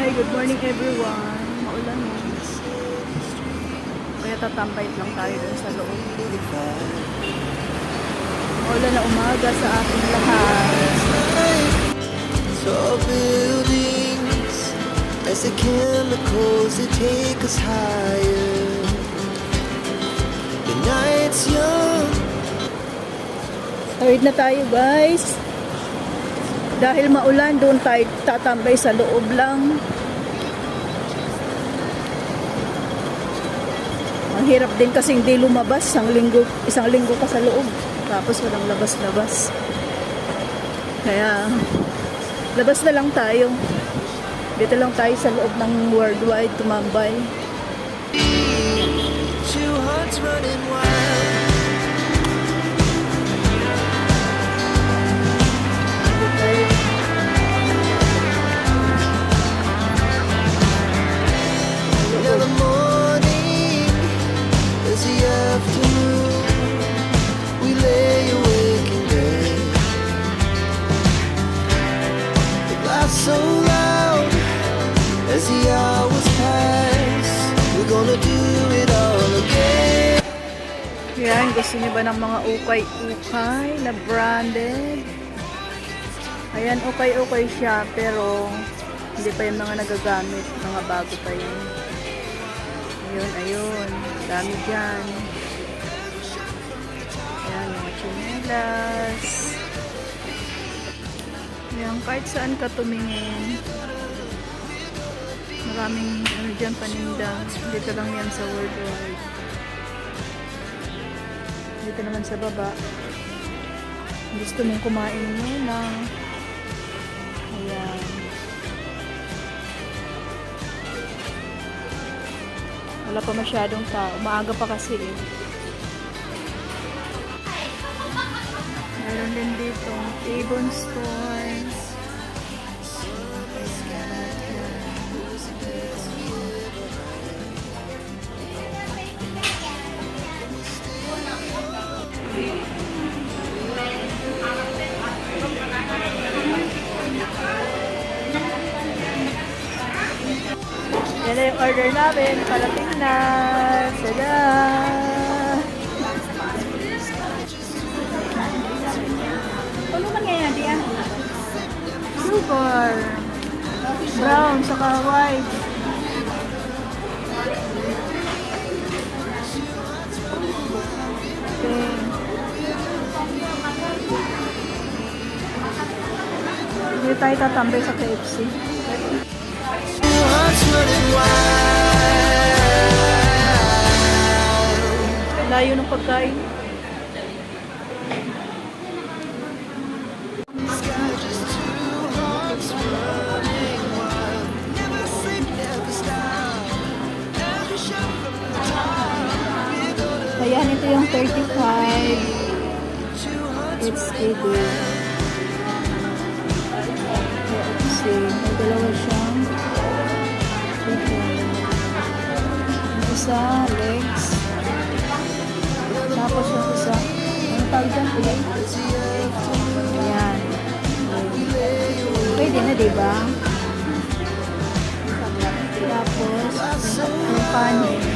Hi, good morning everyone. Maulan mo. Kaya tatambay lang tayo dun sa loob. Maulan na umaga sa ating lahat. Tall buildings as the chemicals that take us higher. The night's young. Tawid na tayo guys. Dahil maulan, doon tayo tatambay sa loob lang. Ang hirap din kasi hindi lumabas. Isang linggo ka sa loob. Tapos walang labas-labas. Kaya, labas na lang tayo. Dito lang tayo sa loob ng Worldwide tumambay. Two hearts running wild. Now the morning is the afternoon. We lay awake in bed. The laughs so loud as the hours pass. We're gonna do it all again. Yan, gusto niyo ba ng mga ukay-ukay na branded? Ayan, ukay-ukay siya, pero hindi pa yung mga nagagamit. Mga bago pa yun. Ayun, ayun. Dami dyan. Ayan, mga chinelas. Ayan, kahit saan ka tumingin. Maraming ano dyan paninda. Dito lang yan sa Worldwide. Dito naman sa baba. Gusto mong kumain muna. Ayan. Wala pa masyadong tao. Maaga pa kasi eh. Meron din dito Avon Stores. Yan na yung order namin. Parating na. Sada! Ano man yan? Diyan? Silver. Brown. Saka white. Okay. Hindi tayo tatambay sa KFC. Layo ng pagkain. Ayan, ito yung 35. It's good. Let's see. May dalawa siyang yung isa, legs. Tapos yung isa, ano tawag dyan? Ayan. Pwede na, diba? Tapos, yung panin.